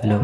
Hello.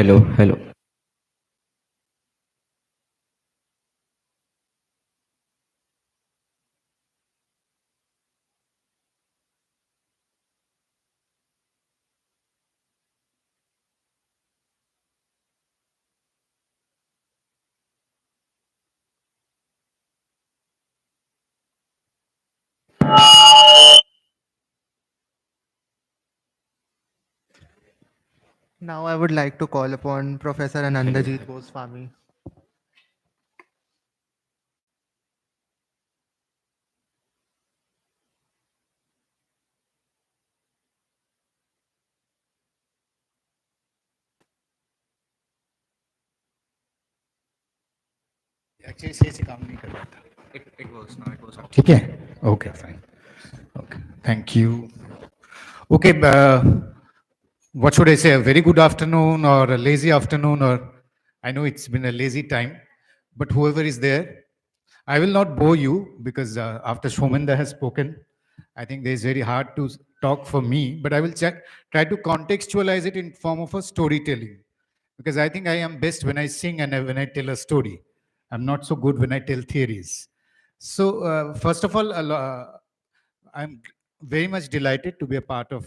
Hello, hello. Now I would like to call upon Professor Hello, Anandajit hello. Goswami. Actually सही से काम नहीं कर रहा था. It works now. It was on. ठीक है. Okay, fine. Okay, thank you. Okay, what should I say? A very good afternoon or a lazy afternoon, or I know it's been a lazy time, but whoever is there, I will not bore you because after Shomenda has spoken, I think it's very hard to talk for me, but I will try to contextualize it in form of a storytelling, because I think I am best when I sing and when I tell a story. I'm not so good when I tell theories. So first of all, I'm very much delighted to be a part of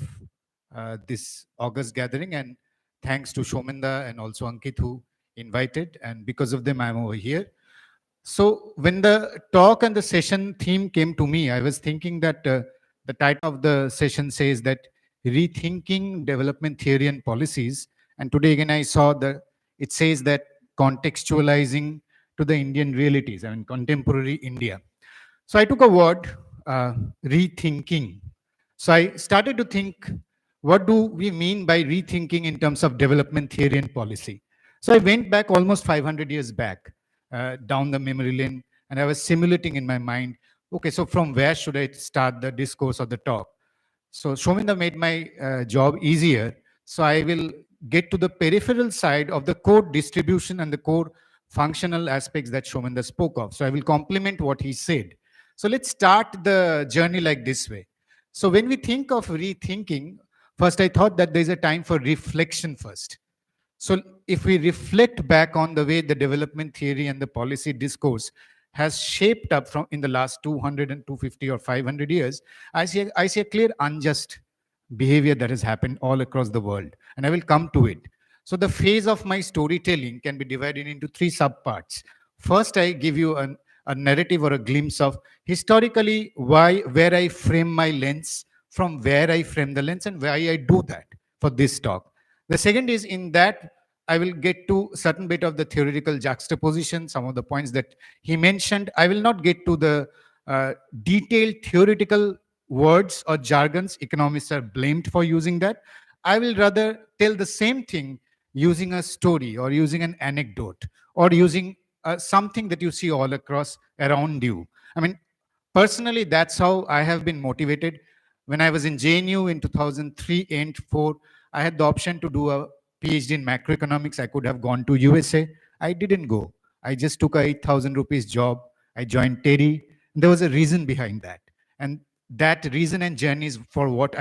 this August gathering, and thanks to Shominda and also Ankit who invited, and because of them I'm over here. So when the talk and the session theme came to me, I was thinking that the title of the session says that rethinking development theory and policies, and today again I saw that it says that contextualizing to the Indian realities, I mean contemporary India. So I took a word, rethinking. So I started to think, what do we mean by rethinking in terms of development theory and policy? So I went back almost 500 years back, down the memory lane, and I was simulating in my mind, okay, so from where should I start the discourse or the talk? So Shominda made my job easier. So I will get to the peripheral side of the core distribution and the core functional aspects that Shominda spoke of. So I will complement what he said. So let's start the journey like this way. So when we think of rethinking, first I thought that there's a time for reflection first. So if we reflect back on the way the development theory and the policy discourse has shaped up from in the last 200 and 250 or 500 years, I see a clear unjust behavior that has happened all across the world. And I will come to it. So the phase of my storytelling can be divided into three subparts. First, I give you a narrative or a glimpse of historically where I frame my lens, from where I frame the lens, and why I do that for this talk. The second is in that I will get to certain bit of the theoretical juxtaposition, some of the points that he mentioned. I will not get to the detailed theoretical words or jargons. Economists are blamed for using that. I will rather tell the same thing using a story or using an anecdote or using something that you see all across around you. I mean, personally, that's how I have been motivated. When I was in JNU in 2003 and 4, I had the option to do a PhD in macroeconomics. I could have gone to USA. I didn't go. I just took a 8,000 rupees job. I joined Terry. There was a reason behind that. And that reason and journey is for what.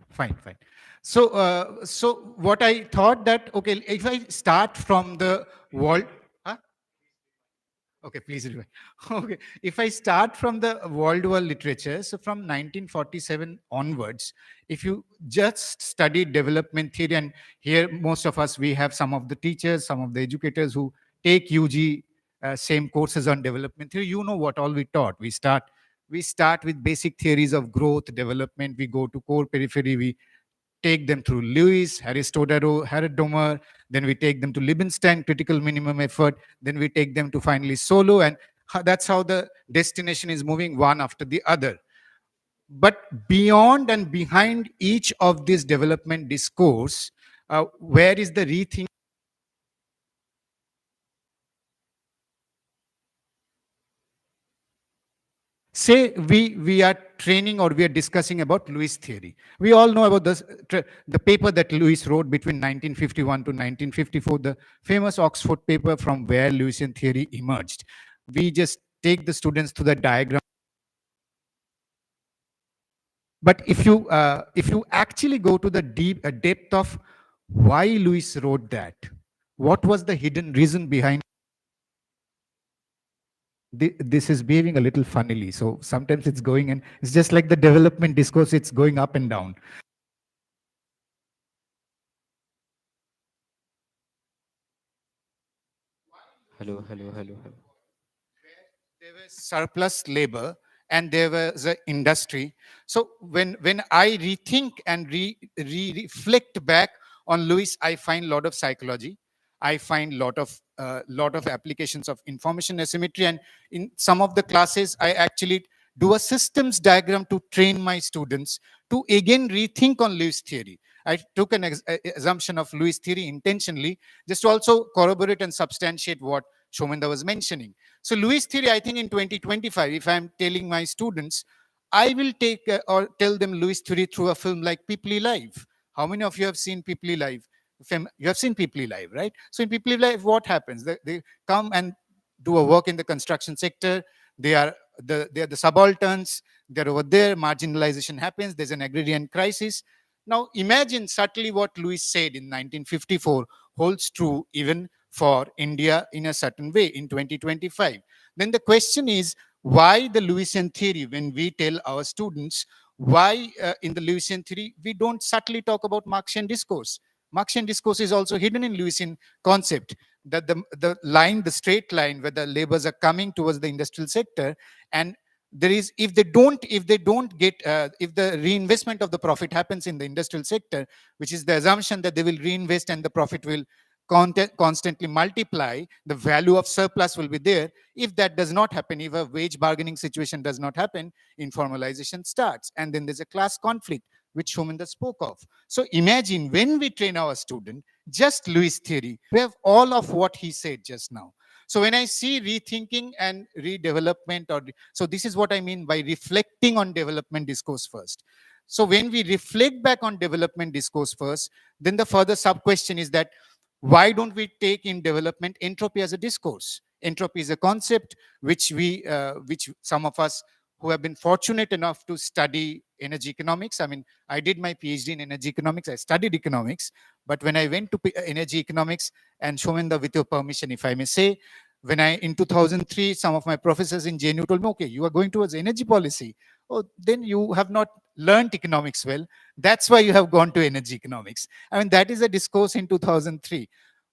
Fine, fine. So, so what I thought that, okay, if I start from the world, huh? Okay, please. Okay, if I start from the world war literature, so from 1947 onwards, if you just study development theory, and here most of us, we have some of the teachers, some of the educators who take UG same courses on development theory, you know what all we taught. We start with basic theories of growth, development. We go to core periphery. We take them through Lewis, Aristotle, Herod, then we take them to Liebenstein, critical minimum effort, then we take them to finally Solo, and that's how the destination is moving one after the other. But beyond and behind each of this development discourse, where is the rethink? Say we are training or we are discussing about Lewis theory. We all know about this, the paper that Lewis wrote between 1951 to 1954, the famous Oxford paper from where Lewisian theory emerged. We just take the students to the diagram. But if you actually go to the deep depth of why Lewis wrote that, what was the hidden reason behind? This is behaving a little funnily. So sometimes it's going, and it's just like the development discourse, it's going up and down. Hello, hello, hello, hello. There was surplus labor and there was an industry. So when I rethink and reflect back on Lewis, I find a lot of psychology. I find lot of applications of information asymmetry, and in some of the classes, I actually do a systems diagram to train my students to again rethink on Lewis theory. I took an assumption of Lewis theory intentionally, just to also corroborate and substantiate what Shominda was mentioning. So Lewis theory, I think in 2025, if I'm telling my students, I will take or tell them Lewis theory through a film like People Live. How many of you have seen People Live? You have seen People Live, right? So in People Live, what happens? They come and do a work in the construction sector. They are the subalterns. They're over there. Marginalization happens. There's an agrarian crisis. Now imagine subtly what Lewis said in 1954 holds true even for India in a certain way in 2025. Then the question is, why the Lewisian theory? When we tell our students why in the Lewisian theory we don't subtly talk about Marxian discourse. Marxian discourse is also hidden in Lewisian concept. That the line, the straight line where the laborers are coming towards the industrial sector, and there is, if they don't get if the reinvestment of the profit happens in the industrial sector, which is the assumption that they will reinvest and the profit will constantly multiply, the value of surplus will be there. If that does not happen, if a wage bargaining situation does not happen, informalization starts, and then there's a class conflict, which Shominda spoke of. So imagine when we train our student just Lewis theory, we have all of what he said just now. So when I see rethinking and redevelopment, so this is what I mean by reflecting on development discourse first. So when we reflect back on development discourse first, then the further sub question is that why don't we take in development entropy as a discourse? Entropy is a concept which some of us who have been fortunate enough to study energy economics. I mean, I did my PhD in energy economics. I studied economics, but when I went to energy economics, and Shominda, with your permission, if I may say, when I in 2003, some of my professors in JNU told me, okay, you are going towards energy policy. Oh, then you have not learned economics well. That's why you have gone to energy economics. I mean, that is a discourse in 2003.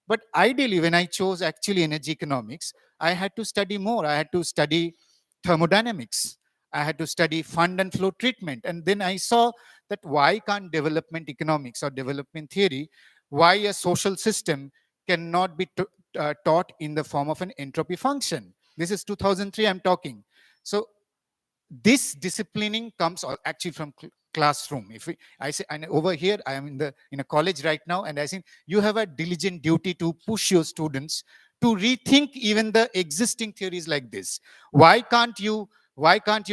But ideally, when I chose actually energy economics, I had to study more. I had to study thermodynamics. I had to study fund and flow treatment. And then I saw that why can't development economics or development theory, why a social system cannot be taught in the form of an entropy function. This is 2003 I'm talking. So this disciplining comes actually from classroom. If I say, and over here I am in a college right now, and I think you have a diligent duty to push your students to rethink even the existing theories like this. Why can't you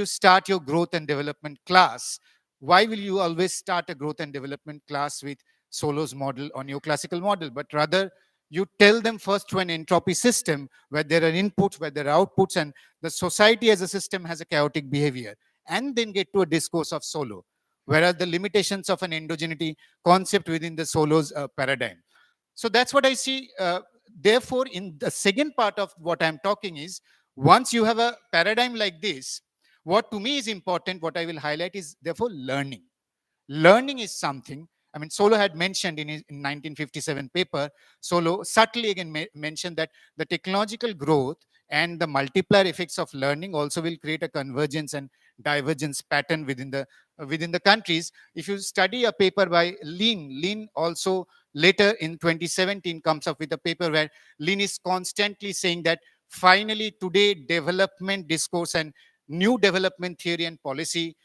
start your growth and development class? Why will you always start a growth and development class with Solo's model or neoclassical model? But rather, you tell them first to an entropy system where there are inputs, where there are outputs, and the society as a system has a chaotic behavior, and then get to a discourse of Solo, whereas the limitations of an endogeneity concept within the Solo's paradigm. So that's what I see. Therefore, in the second part of what I'm talking is, Once you have a paradigm like this, what to me is important, what I will highlight is therefore learning. Learning is something, I mean, Solo had mentioned in his in 1957 paper, Solo subtly again mentioned that the technological growth and the multiplier effects of learning also will create a convergence and divergence pattern within the countries. If you study a paper by Lean also later in 2017 comes up with a paper where Lean is constantly saying that finally today development discourse and new development theory and policy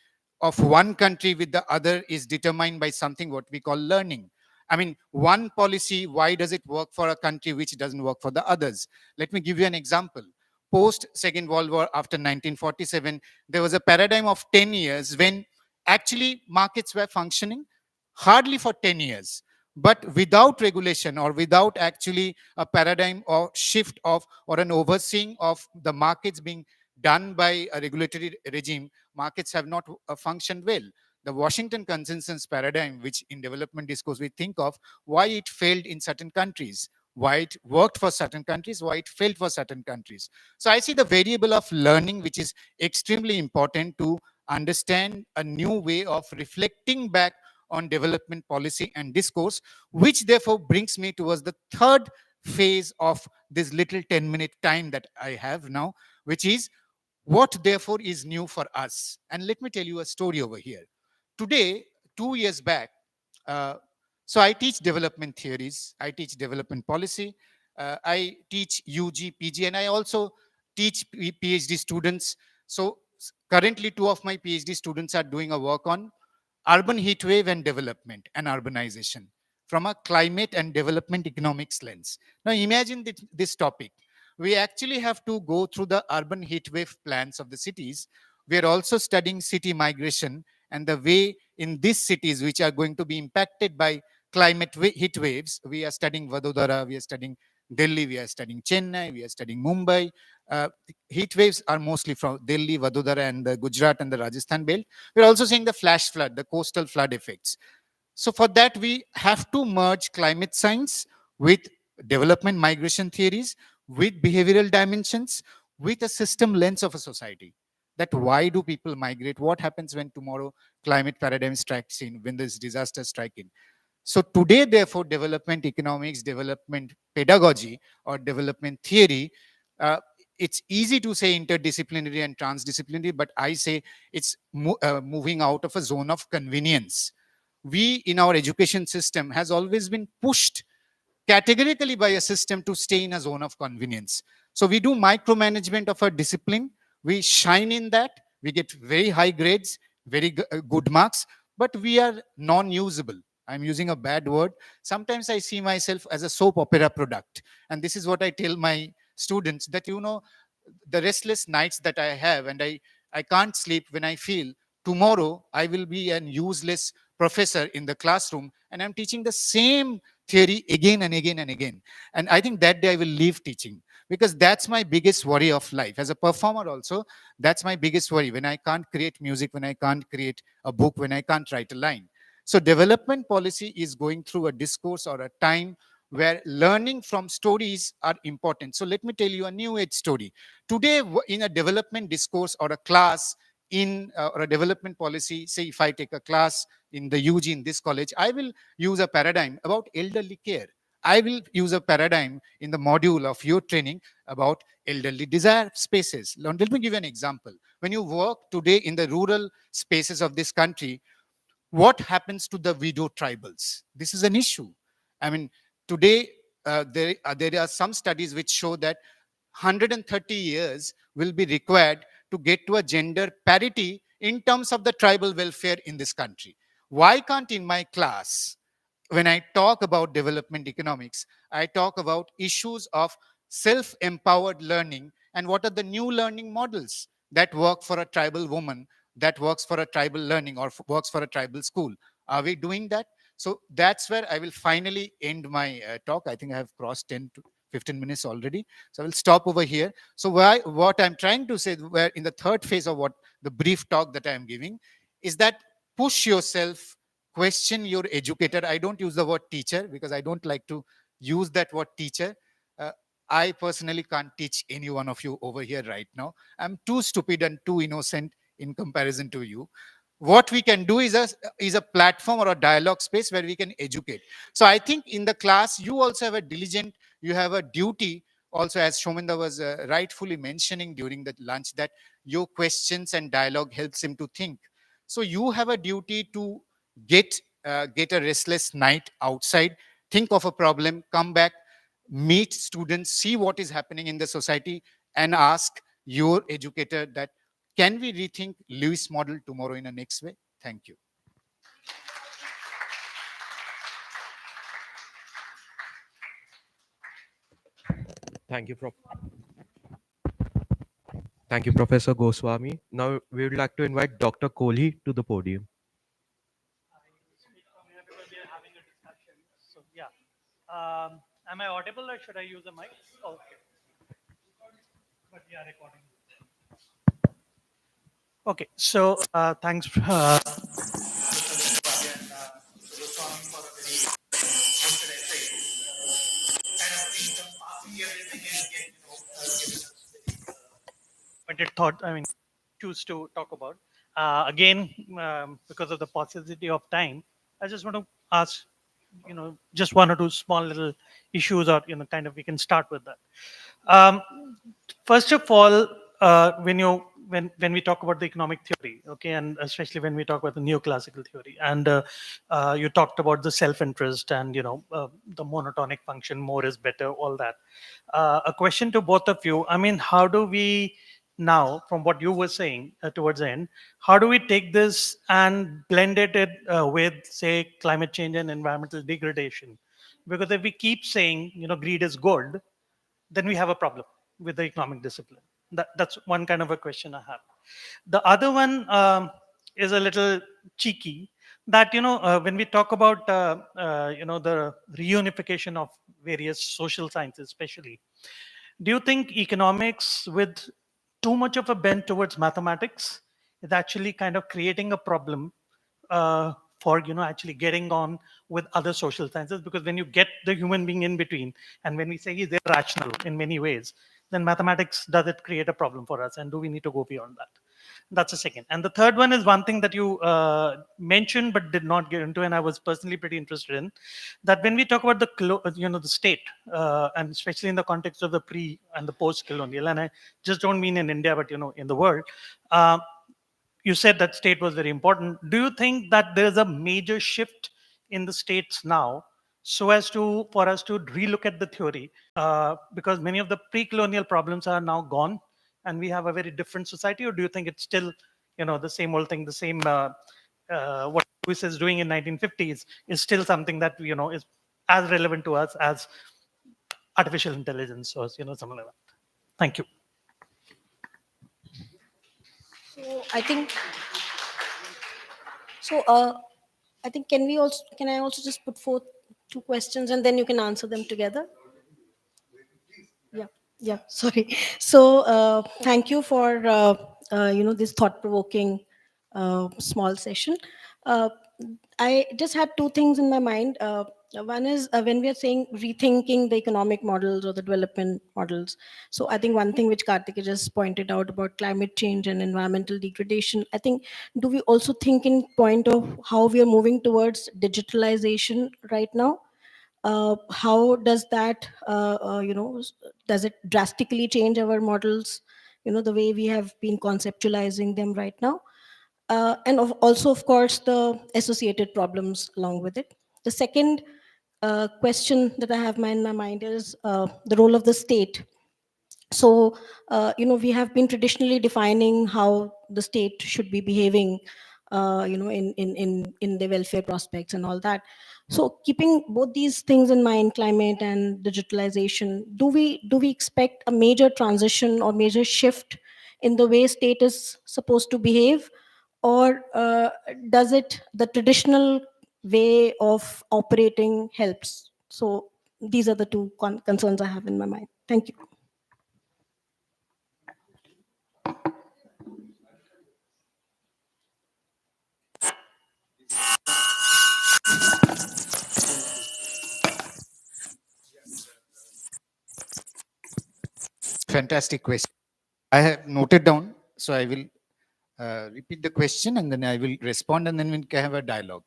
of one country with the other is determined by something what we call learning. I mean, one policy, why does it work for a country which doesn't work for the others? Let me give you an example. Post Second World War, after 1947, there was a paradigm of 10 years when actually markets were functioning hardly for 10 years. But without regulation or without actually a paradigm or shift of or an overseeing of the markets being done by a regulatory regime, markets have not functioned well. The Washington consensus paradigm, which in development discourse we think of, why it failed in certain countries, why it worked for certain countries, why it failed for certain countries. So I see the variable of learning, which is extremely important to understand a new way of reflecting back on development policy and discourse, which therefore brings me towards the third phase of this little 10-minute time that I have now, which is what therefore is new for us. And let me tell you a story over here. Today, 2 years back, uh, so I teach development theories, I teach development policy, I teach UG, PG, and I also teach PhD students. So currently, two of my PhD students are doing a work on urban heat wave and development and urbanization from a climate and development economics lens. Now, imagine this topic. We actually have to go through the urban heat wave plans of the cities. We are also studying city migration and the way in these cities which are going to be impacted by heat waves. We are studying Vadodara, we are studying Delhi, we are studying Chennai, we are studying Mumbai. Heat waves are mostly from Delhi, Vadodara, and the Gujarat and the Rajasthan belt. We're also seeing the flash flood, the coastal flood effects. So for that, we have to merge climate science with development migration theories, with behavioral dimensions, with a system lens of a society. That why do people migrate? What happens when tomorrow climate paradigm strikes in, when this disaster strike in? So today, therefore, development economics, development pedagogy, or development theory, uh, it's easy to say interdisciplinary and transdisciplinary, but I say it's moving out of a zone of convenience. We in our education system has always been pushed categorically by a system to stay in a zone of convenience. So we do micromanagement of a discipline. We shine in that. We get very high grades, very good marks, but we are non-usable. I'm using a bad word. Sometimes I see myself as a soap opera product. And this is what I tell my students that, the restless nights that I have and I can't sleep when I feel tomorrow I will be an useless professor in the classroom and I'm teaching the same theory again and again and again. And I think that day I will leave teaching because that's my biggest worry of life. As a performer, also, that's my biggest worry when I can't create music, when I can't create a book, when I can't write a line. So, development policy is going through a discourse or a time where learning from stories are important. So, let me tell you a new age story. Today, in a development discourse or a class, or a development policy, say if I take a class in the UG in this college, I will use a paradigm about elderly care. I will use a paradigm in the module of your training about elderly desire spaces. Let me give you an example. When you work today in the rural spaces of this country, what happens to the widow tribals? This is an issue. I mean, today there are some studies which show that 130 years will be required to get to a gender parity in terms of the tribal welfare in this country. Why can't in my class, when I talk about development economics, I talk about issues of self empowered learning and what are the new learning models that work for a tribal woman, that works for a tribal learning, or works for a tribal school? Are we doing that? So that's where I will finally end my talk. I think I have crossed 10 to 15 minutes already. So I will stop over here. So what I'm trying to say, where in the third phase of what the brief talk that I am giving, is that push yourself, question your educator. I don't use the word teacher because I don't like to use that word teacher. uh, I personally can't teach any one of you over here right now. I'm too stupid and too innocent in comparison to you. What we can do is a platform or a dialogue space where we can educate. So I think in the class, you also have a diligent, you have a duty also, as Shominda was rightfully mentioning during the lunch, that your questions and dialogue helps him to think. So you have a duty to get a restless night outside, think of a problem, come back, meet students, see what is happening in the society, and ask your educator that, can we rethink Lewis model tomorrow in a next way? Thank you. Thank you, Thank you, Professor Goswami. Now we would like to invite Dr. Kohli to the podium. Because we are having a discussion. So yeah, am I audible or should I use a mic? Okay, but yeah, recording. Okay, so thanks. Pointed thought. I mean, choose to talk about. Again, because of the paucity of time, I just want to ask, just one or two small little issues, or kind of we can start with that. Um, First of all, when we talk about the economic theory, okay, and especially when we talk about the neoclassical theory, and you talked about the self-interest and the monotonic function, more is better, all that. A question to both of you. I mean, how do we now, from what you were saying towards the end, how do we take this and blend it with, say, climate change and environmental degradation? Because if we keep saying, greed is good, then we have a problem with the economic discipline. That's one kind of a question I have. The other one is a little cheeky. That when we talk about the reunification of various social sciences, especially, do you think economics with too much of a bent towards mathematics is actually kind of creating a problem for actually getting on with other social sciences? Because when you get the human being in between, and when we say he's irrational in many ways, then mathematics, does it create a problem for us, and do we need to go beyond that? That's a second. And the third one is one thing that you mentioned but did not get into, and I was personally pretty interested in, that when we talk about the state, and especially in the context of the pre and the post-colonial, and I just don't mean in India, but in the world, uh, you said that state was very important. Do you think that there is a major shift in the states now, so as to for us to relook at the theory, because many of the pre-colonial problems are now gone, and we have a very different society? Or do you think it's still the same old thing, the same what Lewis is doing in 1950s is still something that is as relevant to us as artificial intelligence, or something like that? Thank you. So I think so. I think can I also just put forth two questions and then you can answer them together? Yeah, yeah. Sorry. So thank you for this thought-provoking small session. Uh, I just had two things in my mind. One is when we are saying rethinking the economic models or the development models. So I think one thing which Karthik just pointed out about climate change and environmental degradation. I think, do we also think in point of how we are moving towards digitalization right now? How does that does it drastically change our models, the way we have been conceptualizing them right now? Also, of course, the associated problems along with it. The second question that I have in my mind is the role of the state. So we have been traditionally defining how the state should be behaving, in the welfare prospects and all that. So keeping both these things in mind, climate and digitalization, do we expect a major transition or major shift in the way state is supposed to behave? Or does it, the traditional way of operating helps? So these are the two concerns I have in my mind. Thank you. Fantastic question. I have noted down, so I will repeat the question and then I will respond and then we can have a dialogue.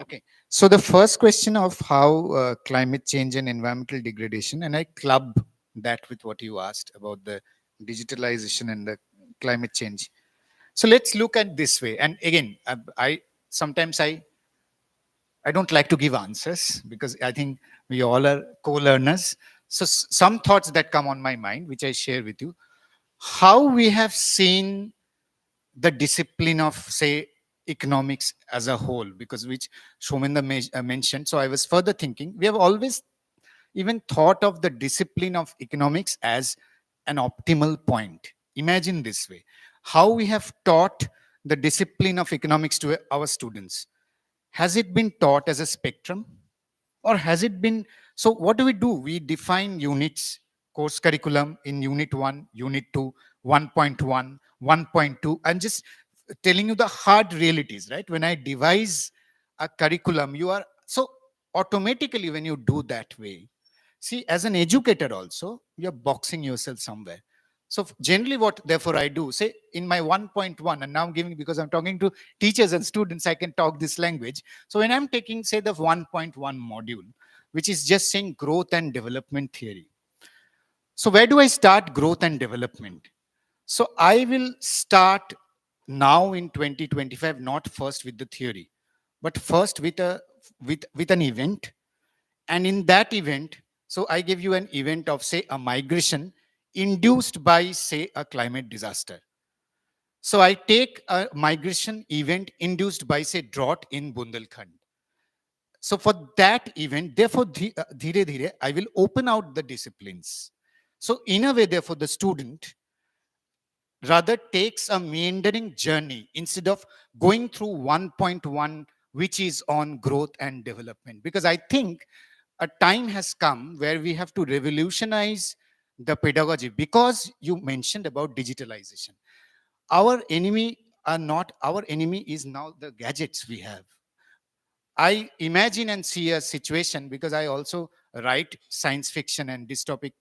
Okay. So the first question of how climate change and environmental degradation, and I club that with what you asked about the digitalization and the climate change. So let's look at this way. And again, I sometimes I don't like to give answers because I think we all are co-learners. So some thoughts that come on my mind, which I share with you, how we have seen the discipline of, say, economics as a whole, because which Shomenda mentioned. So I was further thinking, we have always even thought of the discipline of economics as an optimal point. Imagine this way, how we have taught the discipline of economics to our students. Has it been taught as a spectrum, or has it been, so what do? We define units, course curriculum in unit 1, unit 2, 1.1, 1.2. I'm just telling you the hard realities, right? When I devise a curriculum, you are, so automatically when you do that way, see, as an educator also, you're boxing yourself somewhere. So generally what therefore I do, say in my 1.1, and now I'm giving, because I'm talking to teachers and students, I can talk this language. So when I'm taking, say, the 1.1 module, which is just saying growth and development theory. So where do I start growth and development? So I will start now in 2025, not first with the theory, but first with an event. And in that event, so I give you an event of, say, a migration induced by, say, a climate disaster. So I take a migration event induced by, say, drought in Bundelkhand. So for that event, therefore, dhire dhire, I will open out the disciplines. So in a way, therefore, the student rather takes a meandering journey instead of going through 1.1, which is on growth and development. Because I think a time has come where we have to revolutionize the pedagogy, because you mentioned about digitalization. Our enemy are not, our enemy is now the gadgets we have. I imagine and see a situation, because I also write science fiction and dystopic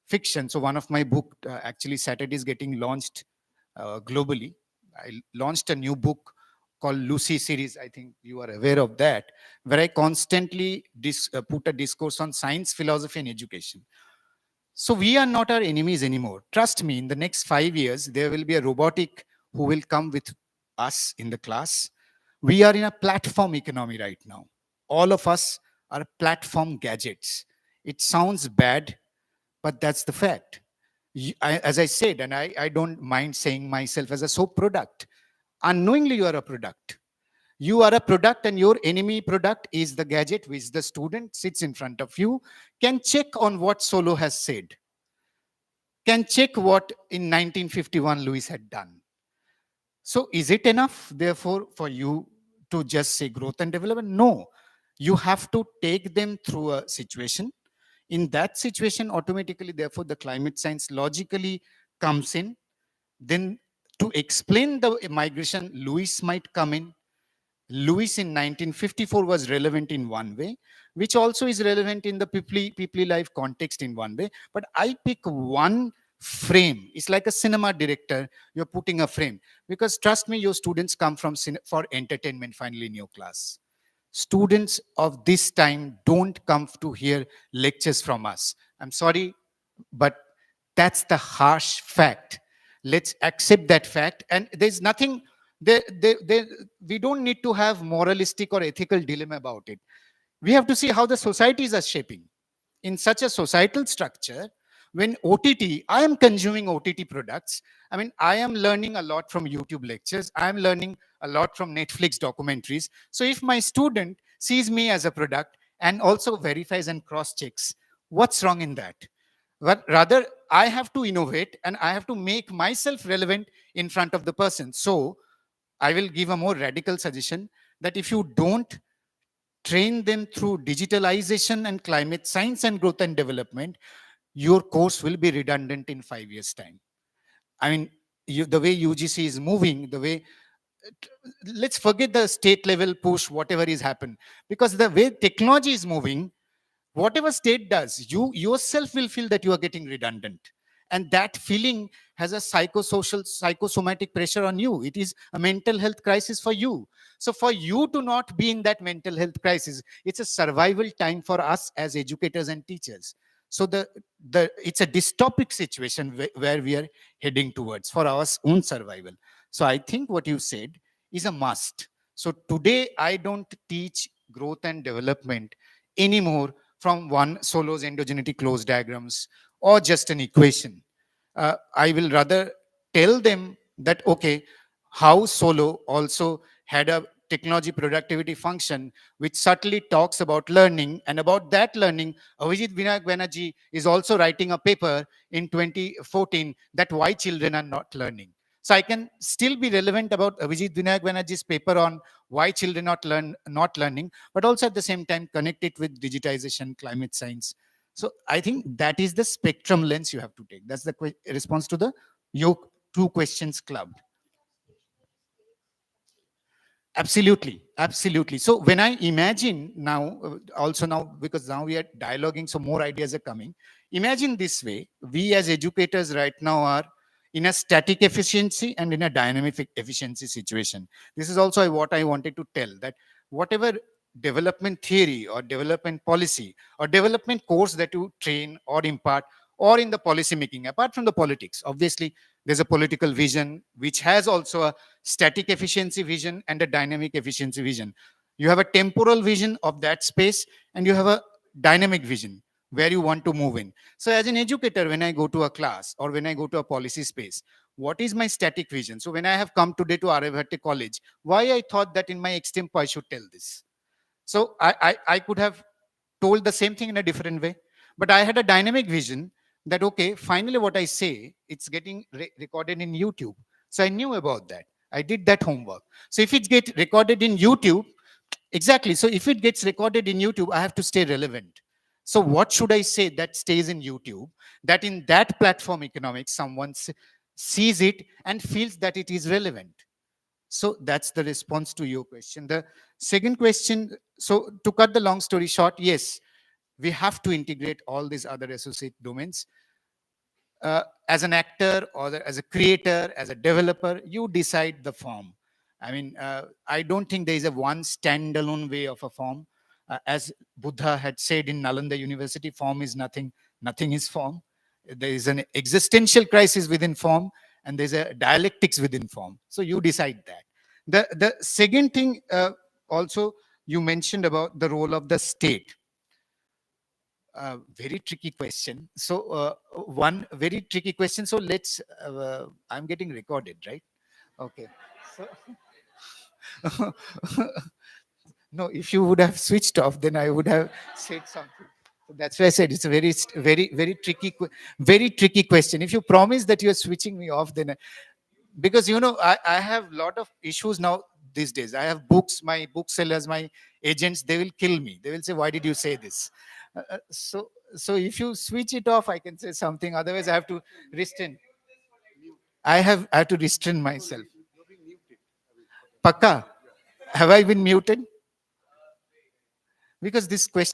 fiction. So one of my book, actually Saturday, is getting launched globally. I launched a new book called Lucy series. I think you are aware of that, where I constantly put a discourse on science, philosophy, and education. So we are not our enemies anymore. Trust me, in the next 5 years, there will be a robotic who will come with us in the class. We are in a platform economy right now. All of us are platform gadgets. It sounds bad, but that's the fact. As I said, and I don't mind saying myself as a soap product, unknowingly you are a product. You are a product, and your enemy product is the gadget which the student sits in front of you, can check on what Solo has said, can check what in 1951 Lewis had done. So is it enough, therefore, for you to just say growth and development? No. You have to take them through a situation. In that situation, automatically, therefore, the climate science logically comes in. Then to explain the migration, Lewis might come in. Lewis in 1954 was relevant in one way, which also is relevant in the people life context in one way. But I pick one frame. It's like a cinema director. You're putting a frame, because trust me, your students come from for entertainment finally in your class. Students of this time don't come to hear lectures from us. I'm sorry, but that's the harsh fact. Let's accept that fact. And there's nothing, we don't need to have moralistic or ethical dilemma about it. We have to see how the societies are shaping. In such a societal structure, when OTT, I am consuming OTT products. I mean, I am learning a lot from YouTube lectures. I am learning a lot from Netflix documentaries. So if my student sees me as a product and also verifies and cross-checks, what's wrong in that? But rather, I have to innovate and I have to make myself relevant in front of the person. So I will give a more radical suggestion that if you don't train them through digitalization and climate science and growth and development, your course will be redundant in 5 years' time. I mean, the way UGC is moving, the way, let's forget the state level push, whatever is happened, because the way technology is moving, whatever state does, you yourself will feel that you are getting redundant. And that feeling has a psychosocial, psychosomatic pressure on you. It is a mental health crisis for you. So for you to not be in that mental health crisis, it's a survival time for us as educators and teachers. So it's a dystopic situation where we are heading towards for our own survival. So I think what you said is a must. So today I don't teach growth and development anymore from one Solo's endogeneity closed diagrams or just an equation. I will rather tell them that, okay, how Solo also had a technology productivity function which subtly talks about learning, and about that learning, Avijit Vinayak Banerjee is also writing a paper in 2014 that why children are not learning. So I can still be relevant about Avijit Vinayak Banerjee's paper on why children not learning, but also at the same time connect it with digitization, climate science. So I think that is the spectrum lens you have to take. That's the response to the your two questions club. Absolutely, absolutely. So when I imagine now, also now, because now we are dialoguing, so more ideas are coming. Imagine this way: we as educators right now are in a static efficiency and in a dynamic efficiency situation. This is also what I wanted to tell, that whatever development theory or development policy or development course that you train or impart, or in the policy making, apart from the politics, obviously there's a political vision which has also a static efficiency vision and a dynamic efficiency vision. You have a temporal vision of that space, and you have a dynamic vision where you want to move in. So as an educator, when I go to a class or when I go to a policy space, what is my static vision? So when I have come today to Aryabhatta College, why I thought that in my extempo I should tell this. So I could have told the same thing in a different way, but I had a dynamic vision that, okay, finally what I say, it's getting recorded in YouTube. So I knew about that. I did that homework. So if it gets recorded in YouTube, exactly. So if it gets recorded in YouTube, I have to stay relevant. So what should I say that stays in YouTube, that in that platform economics, someone sees it and feels that it is relevant? So that's the response to your question. The second question, so to cut the long story short, yes, we have to integrate all these other associate domains. As an actor or as a creator, as a developer, you decide the form. I mean, I don't think there is a one standalone way of a form. As Buddha had said in Nalanda University, form is nothing, nothing is form. There is an existential crisis within form, and there's a dialectics within form. So you decide that. The second thing, also, you mentioned about the role of the state. Very tricky question. So one very tricky question. So let's, I'm getting recorded, right? Okay. So, no, if you would have switched off, then I would have said something. So that's why I said it's a very tricky, very tricky question. If you promise that you're switching me off, then because I have a lot of issues now these days. I have books, my booksellers, my agents, they will kill me. They will say, why did you say this? So if you switch it off, I can say something. Otherwise I have to restrain. I have to restrain myself. Pakka, have I been muted? Because this question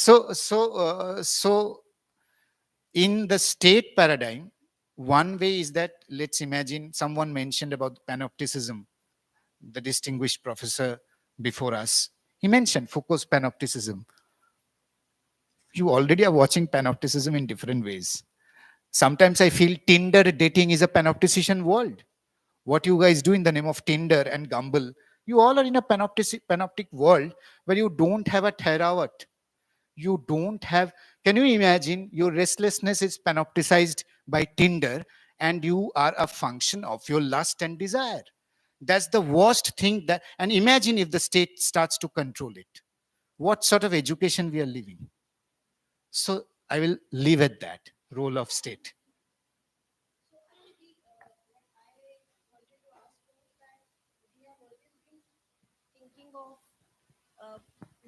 So in the state paradigm, one way is that, let's imagine, someone mentioned about panopticism, the distinguished professor before us. He mentioned Foucault's panopticism. You already are watching panopticism in different ways. Sometimes I feel Tinder dating is a panopticization world. What you guys do in the name of Tinder and Gumble, you all are in a panoptic world where you don't have a theravada. You don't have, can you imagine your restlessness is panopticized by Tinder and you are a function of your lust and desire? That's the worst thing that, and imagine if the state starts to control it. What sort of education we are living? So I will leave at that role of state.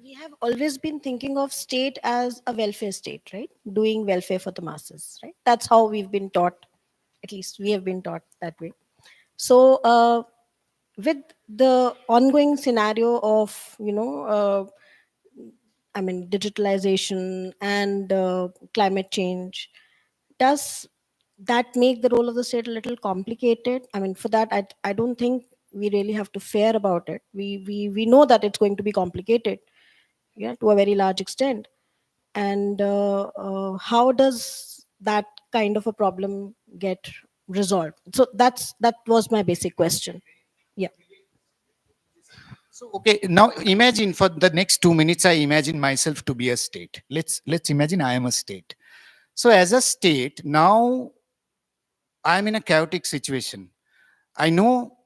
We have always been thinking of state as a welfare state, right? Doing welfare for the masses, right? That's how we've been taught. At least we have been taught that way. So, with the ongoing scenario of, I mean, digitalization and climate change, does that make the role of the state a little complicated? I mean, for that, I don't think we really have to fear about it. We know that it's going to be complicated, yeah, to a very large extent. And how does that kind of a problem get resolved? So that was my basic question. Yeah. So okay, now imagine for the next 2 minutes, I imagine myself to be a state. Let's imagine I am a state. So as a state, now I am in a chaotic situation. I know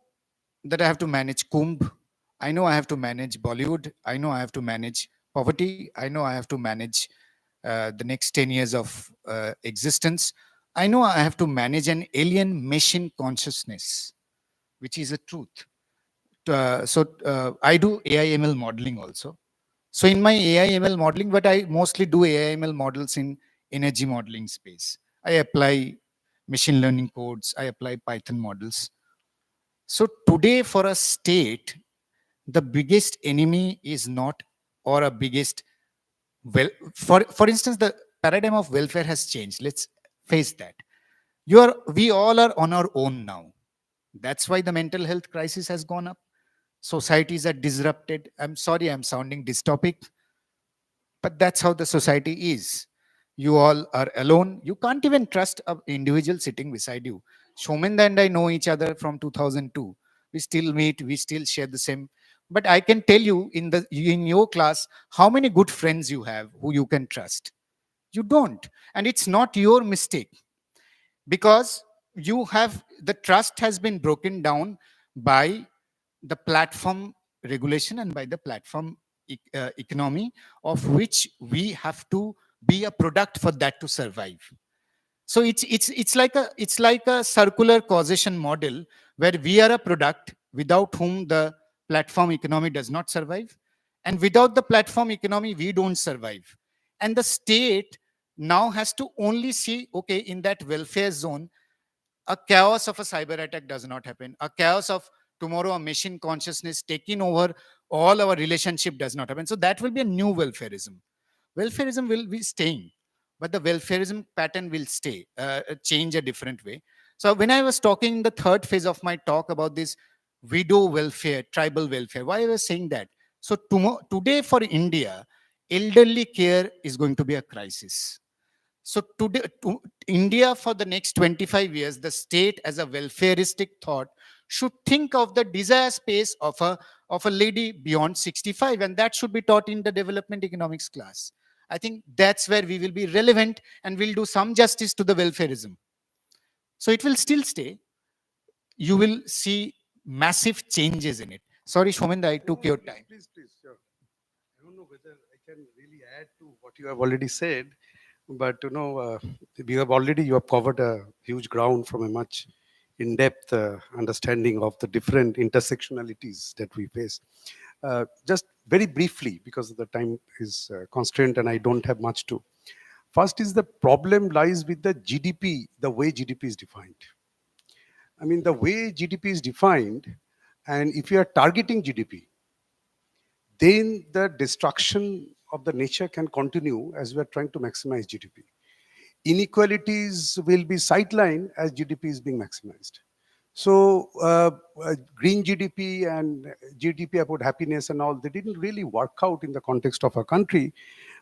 that I have to manage Kumbh. I know I have to manage Bollywood. I know I have to manage poverty. I know I have to manage the next 10 years of existence. I know I have to manage an alien machine consciousness, which is a truth. I do AI ML modeling also. So in my AI ML modeling, but I mostly do AI ML models in energy modeling space. I apply machine learning codes. I apply Python models. So today for a state, the biggest enemy is not, or a biggest, well, for instance, the paradigm of welfare has changed. Let's face that. We all are on our own now. That's why the mental health crisis has gone up. Societies are disrupted. I'm sorry, I'm sounding dystopic, but that's how the society is. You all are alone. You can't even trust an individual sitting beside you. Shomenda and I know each other from 2002. We still meet, we still share the same. But I can tell you in your class how many good friends you have who you can trust. You don't. And it's not your mistake, because you have, the trust has been broken down by the platform regulation and by the platform economy, of which we have to be a product for that to survive. So it's like a circular causation model where we are a product without whom the platform economy does not survive, and without the platform economy we don't survive. And the state now has to only see, okay, in that welfare zone, a chaos of a cyber attack does not happen. A chaos of tomorrow a machine consciousness taking over all our relationship does not happen. So that will be a new welfareism. Welfareism will be staying, but the welfareism pattern will stay, change a different way. So when I was talking in the third phase of my talk about this widow welfare, tribal welfare, why I was saying that? So today for India, elderly care is going to be a crisis. So today, India for the next 25 years, the state as a welfareistic thought should think of the desire space of a lady beyond 65, and that should be taught in the development economics class. I think that's where we will be relevant and will do some justice to the welfareism. So it will still stay. You will see massive changes in it. Sorry, Shomenda, I took your time. Please, sure. I don't know whether I can really add to what you have already said, but you have covered a huge ground from a much in-depth understanding of the different intersectionalities that we face. Just very briefly, because the time is constrained and I don't have much to. First is the problem lies with the GDP, the way GDP is defined. I mean, the way GDP is defined, and if you are targeting GDP, then the destruction of the nature can continue as we are trying to maximize GDP. Inequalities will be sidelined as GDP is being maximized. So green GDP and GDP about happiness and all, they didn't really work out in the context of our country.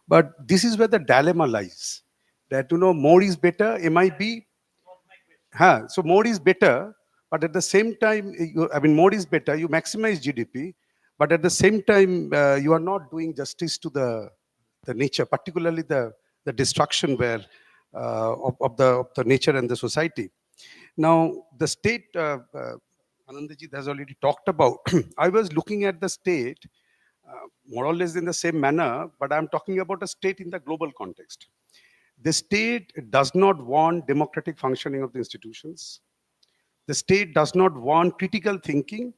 But this is where the dilemma lies. That, more is better, MIB. So more is better, but at the same time, more is better, you maximize GDP, but at the same time, you are not doing justice to the nature, particularly the destruction of the nature and the society. Now, the state, Anandajit has already talked about. I was looking at the state more or less in the same manner, but I'm talking about a state in the global context. The state does not want democratic functioning of the institutions. The state does not want critical thinking,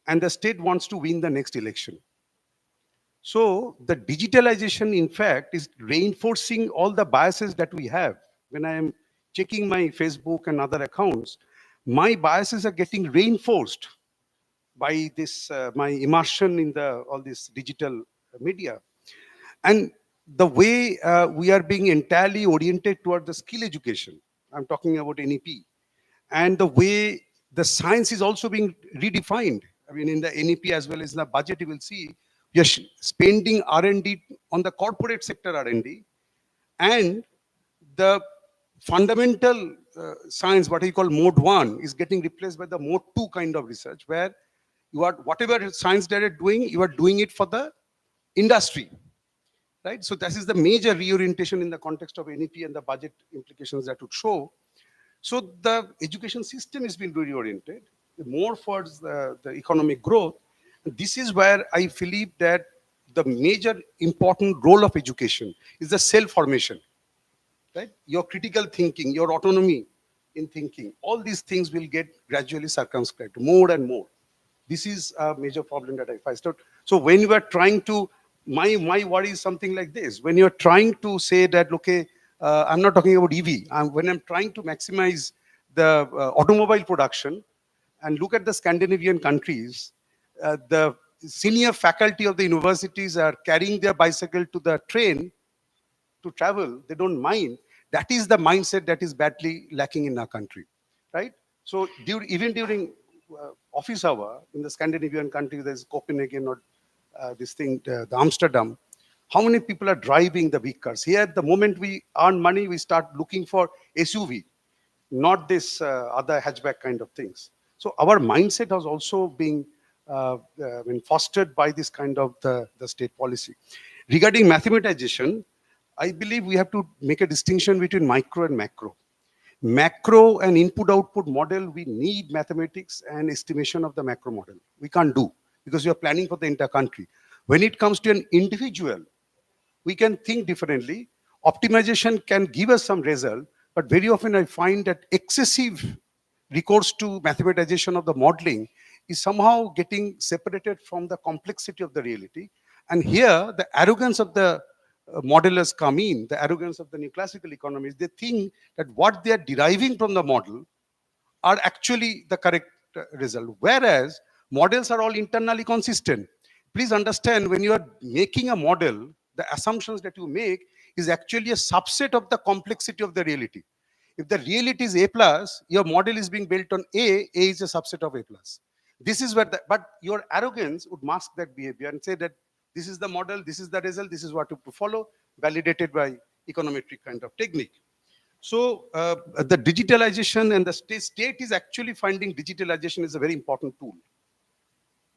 and the state wants to win the next election. So the digitalization, in fact, is reinforcing all the biases that we have. When I am checking my Facebook and other accounts, my biases are getting reinforced by this, my immersion in all this digital media. And the way we are being entirely oriented toward the skill education, I'm talking about NEP, and the way the science is also being redefined. I mean, in the NEP as well as in the budget, you will see we are spending R&D on the corporate sector R&D, and the fundamental science, what we call mode 1, is getting replaced by the mode 2 kind of research, where you are, whatever science that you're doing, you are doing it for the industry. Right? So this is the major reorientation in the context of NEP and the budget implications that would show. So the education system has been reoriented more towards the economic growth. This is where I believe that the major important role of education is the self-formation. Right? Your critical thinking, your autonomy in thinking, all these things will get gradually circumscribed more and more. This is a major problem that I faced out. So when you are trying to, my worry is something like this. When you're trying to say that, okay, I'm not talking about EV. When I'm trying to maximize the automobile production, and look at the Scandinavian countries, the senior faculty of the universities are carrying their bicycle to the train to travel. They don't mind. That is the mindset that is badly lacking in our country, right? So even during office hour in the Scandinavian countries, there's Copenhagen or the Amsterdam. How many people are driving the big cars? Here, the moment we earn money, we start looking for SUV, not this other hatchback kind of things. So our mindset has also been fostered by this kind of the state policy. Regarding mathematization, I believe we have to make a distinction between micro and macro. Macro and input-output model, we need mathematics and estimation of the macro model. We can't do, because we are planning for the entire country. When it comes to an individual, we can think differently. Optimization can give us some result, but very often I find that excessive recourse to mathematization of the modeling is somehow getting separated from the complexity of the reality. And here, the arrogance of the modelers come in, the arrogance of the new classical economies. They think that what they are deriving from the model are actually the correct result, whereas models are all internally consistent. Please understand, when you are making a model, the assumptions that you make is actually a subset of the complexity of the reality. If the reality is A plus, your model is being built on A is a subset of A plus. This is where but your arrogance would mask that behavior and say that this is the model, this is the result, this is what to follow, validated by econometric kind of technique. So the digitalization and the state is actually finding digitalization is a very important tool,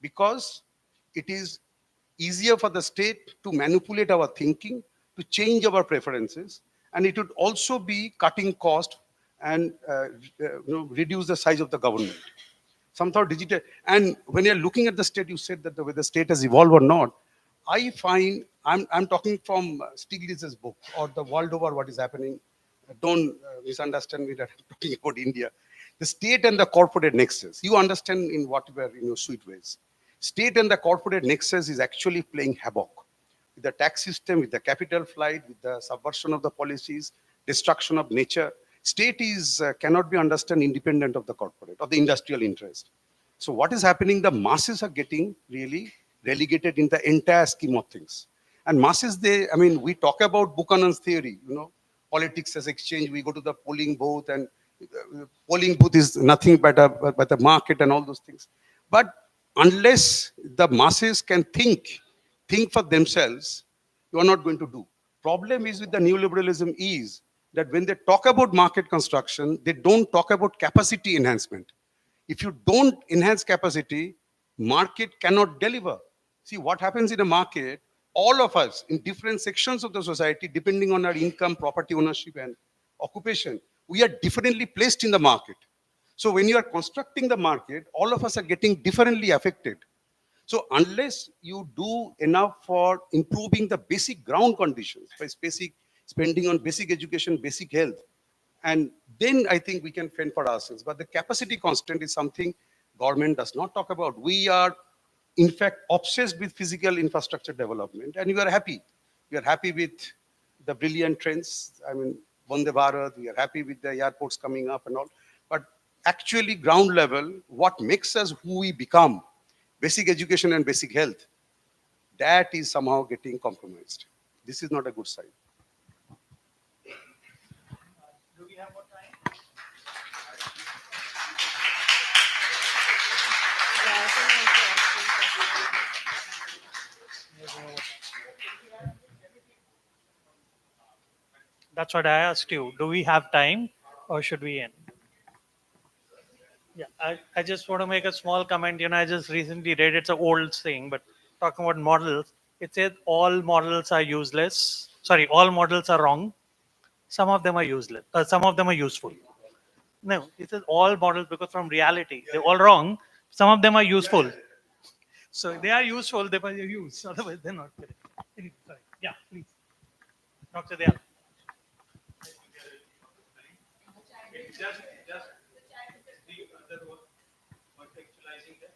because it is easier for the state to manipulate our thinking, to change our preferences, and it would also be cutting cost and reduce the size of the government. Somehow digital, and when you're looking at the state, you said that whether the state has evolved or not. I find, I'm talking from Stiglitz's book, or the world over what is happening. Don't misunderstand me that I'm talking about India. The state and the corporate nexus, you understand in whatever sweet ways. State and the corporate nexus is actually playing havoc with the tax system, with the capital flight, with the subversion of the policies, destruction of nature. State is cannot be understood independent of the corporate or the industrial interest. So what is happening? The masses are getting really relegated in the entire scheme of things. And masses, I mean, we talk about Buchanan's theory, politics as exchange. We go to the polling booth, and polling booth is nothing but a market and all those things. But unless the masses can think for themselves, you are not going to do. Problem is with the neoliberalism is that when they talk about market construction, they don't talk about capacity enhancement. If you don't enhance capacity, market cannot deliver. See what happens in a market, all of us in different sections of the society, depending on our income, property ownership, and occupation, we are differently placed in the market. So when you are constructing the market, all of us are getting differently affected. So unless you do enough for improving the basic ground conditions, by basic spending on basic education, basic health, and then I think we can fend for ourselves. But the capacity constraint is something government does not talk about. We are, in fact, obsessed with physical infrastructure development, and we are happy. We are happy with the brilliant trends. I mean, Vande Bharat, we are happy with the airports coming up and all. But actually, ground level, what makes us who we become, basic education and basic health, that is somehow getting compromised. This is not a good sign. Do we have more time? That's what I asked you. Do we have time or should we end? Yeah, I just want to make a small comment. I just recently read, it's an old saying, but talking about models, it says all models are useless. Sorry, all models are wrong. Some of them are useless. Some of them are useful. No, it says all models because from reality, they're all wrong. Some of them are useful. So they are useful, they are used. Otherwise, they're not correct. Sorry. Yeah, please. Dr. Dayal. Just the other one, contextualizing that.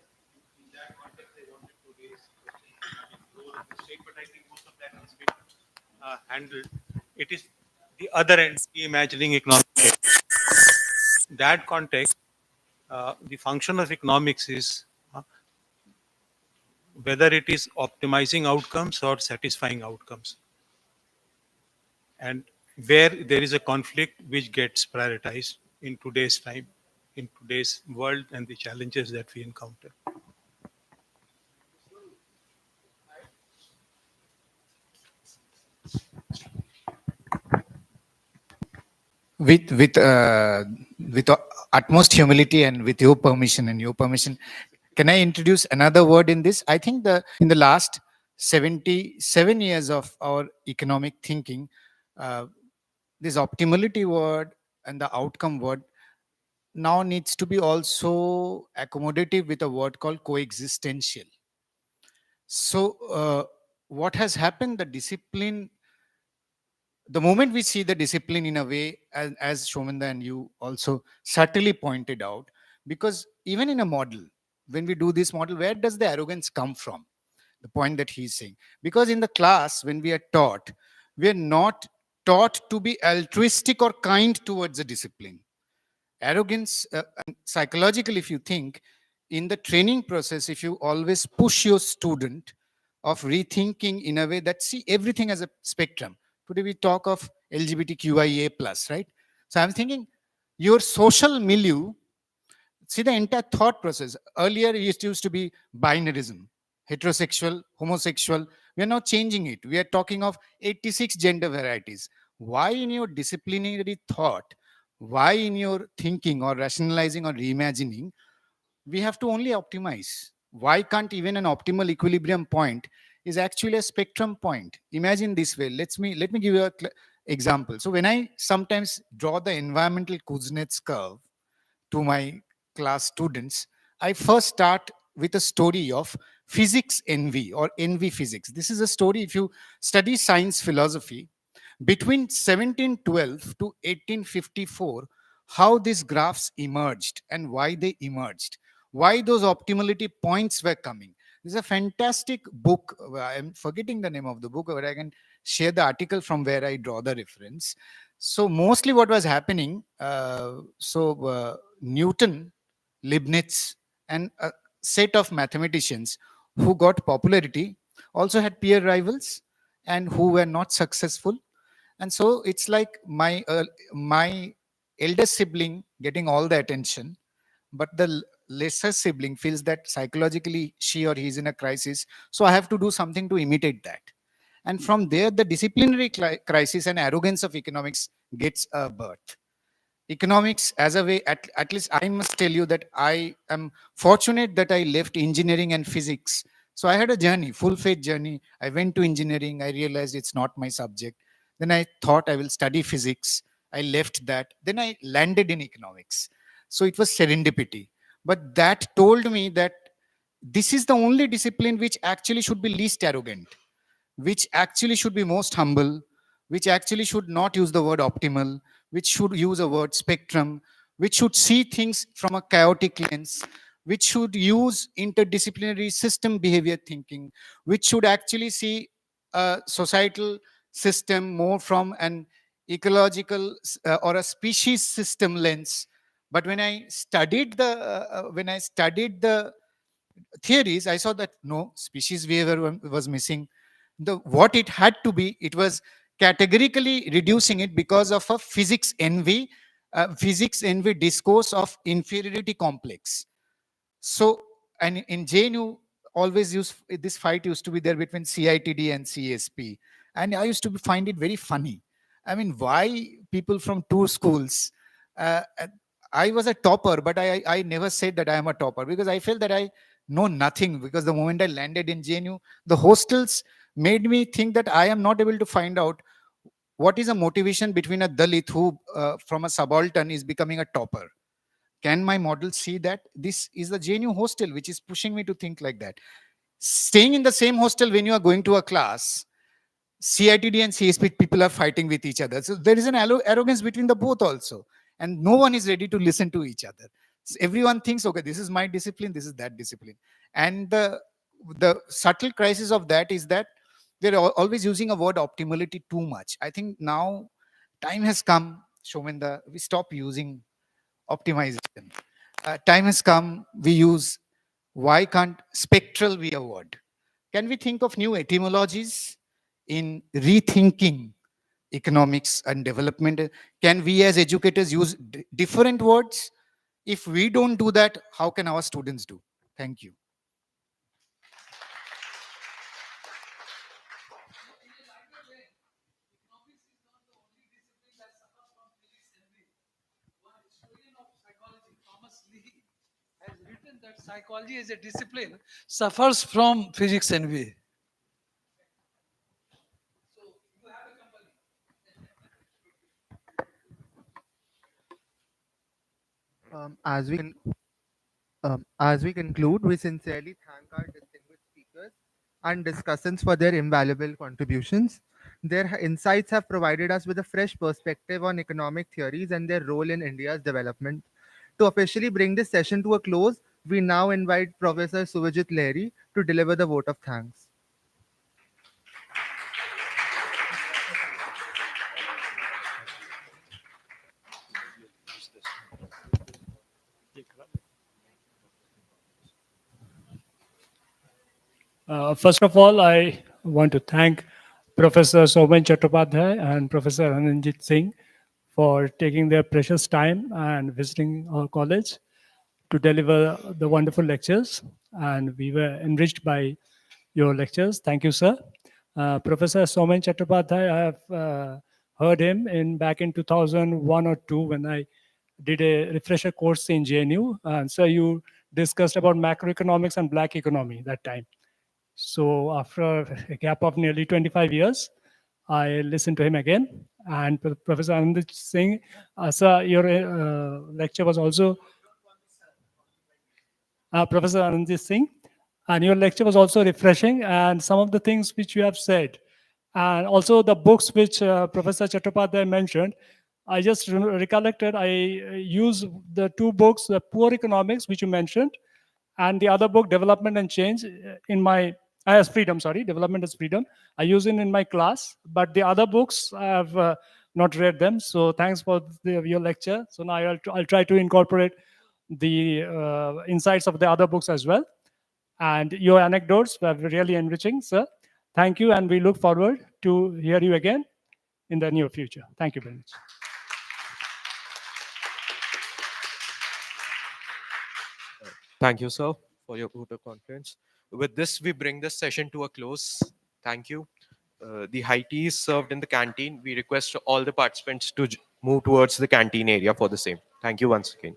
In that context, I wanted to raise questions regarding role of the state, but I think most of that has been handled. It is the other end, reimagining economics. That context, the function of economics is whether it is optimizing outcomes or satisfying outcomes. And where there is a conflict, which gets prioritized in today's time, in today's world, and the challenges that we encounter. With utmost humility and with your permission, can I introduce another word in this? I think in the last 77 years of our economic thinking, this optimality word and the outcome word now needs to be also accommodative with a word called coexistential. So what has happened, the moment we see the discipline in a way, as Shomanda and you also subtly pointed out, because even in a model, when we do this model, where does the arrogance come from? The point that he's saying. Because in the class, when we are not taught to be altruistic or kind towards the discipline. Arrogance, psychological, if you think, in the training process, if you always push your student of rethinking in a way that see everything as a spectrum. Today we talk of LGBTQIA+, right? So I'm thinking your social milieu, see the entire thought process. Earlier it used to be binarism, heterosexual, homosexual. We are now changing it. We are talking of 86 gender varieties. Why in your disciplinary thought, why in your thinking or rationalizing or reimagining, we have to only optimize? Why can't even an optimal equilibrium point is actually a spectrum point? Imagine this way. Let me give you an example. So when I sometimes draw the environmental Kuznets curve to my class students, I first start with a story of physics envy or envy physics. This is a story, if you study science philosophy, between 1712 to 1854, how these graphs emerged and why they emerged, why those optimality points were coming. This is a fantastic book. I'm forgetting the name of the book, but I can share the article from where I draw the reference. So mostly what was happening, Newton, Leibniz, and a set of mathematicians who got popularity also had peer rivals, and who were not successful. And so it's like my elder sibling getting all the attention, but the lesser sibling feels that psychologically she or he is in a crisis, so I have to do something to imitate that. And from there, the disciplinary crisis and arrogance of economics gets a birth. Economics as a way, at least I must tell you that I am fortunate that I left engineering and physics. So I had a journey, full faith journey. I went to engineering, I realized it's not my subject. Then I thought I will study physics. I left that. Then I landed in economics. So it was serendipity. But that told me that this is the only discipline which actually should be least arrogant, which actually should be most humble, which actually should not use the word optimal, which should use a word spectrum, which should see things from a chaotic lens, which should use interdisciplinary system behavior thinking, which should actually see a societal system more from an ecological or a species system lens. But when I studied the theories, I saw that no, species behavior was missing. The what it had to be, it was categorically reducing it because of a physics envy discourse of inferiority complex. So, and in JNU, always this fight used to be there between CITD and CSP, and I used to find it very funny. I mean, why people from two schools? Uh, I was a topper, but I never said that I am a topper because I felt that I know nothing. Because the moment I landed in JNU, the hostels made me think that I am not able to find out what is a motivation between a Dalit who, from a subaltern, is becoming a topper. Can my model see that? This is the JNU hostel which is pushing me to think like that. Staying in the same hostel when you are going to a class, CITD and CSP people are fighting with each other. So there is an arrogance between the both also. And no one is ready to listen to each other. So everyone thinks, okay, this is my discipline, this is that discipline. And the subtle crisis of that is that they're always using a word optimality too much. I think now time has come, Shomenda, we stop using optimization. Time has come, we use, why can't spectral be a word? Can we think of new etymologies in rethinking economics and development? Can we as educators use different words? If we don't do that, how can our students do? Thank you. Has written that psychology as a discipline suffers from physics envy. Um, as we can, as we conclude, we sincerely thank our distinguished speakers and discussants for their invaluable contributions. Their insights have provided us with a fresh perspective on economic theories and their role in India's development. To officially bring this session to a close, we now invite Professor Suvajit Lahiri to deliver the vote of thanks. First of all, I want to thank Professor Somen Chattopadhyay and Professor Ananjit Singh for taking their precious time and visiting our college to deliver the wonderful lectures. And we were enriched by your lectures. Thank you, sir. Professor Somen Chattopadhyay, I have heard him back in 2001 or 2 when I did a refresher course in JNU. And so you discussed about macroeconomics and black economy that time. So after a gap of nearly 25 years, I listened to him again. And Professor Anand Singh, sir, your lecture was also Professor Anand Singh, and your lecture was also refreshing. And some of the things which you have said, and also the books which Professor Chattopadhyay mentioned, I just recollected. I use the two books, the Poor Economics, which you mentioned, and the other book, Development and Change, in my as freedom. Sorry, Development as Freedom. I use it in my class, but the other books I have not read them. So thanks for your lecture. So now I'll try to incorporate the insights of the other books as well. And your anecdotes were really enriching, sir. Thank you, and we look forward to hear you again in the near future. Thank you very much. Thank you, sir, for your vote of confidence. With this, we bring this session to a close. Thank you. The high tea is served in the canteen. We request all the participants to move towards the canteen area for the same. Thank you once again.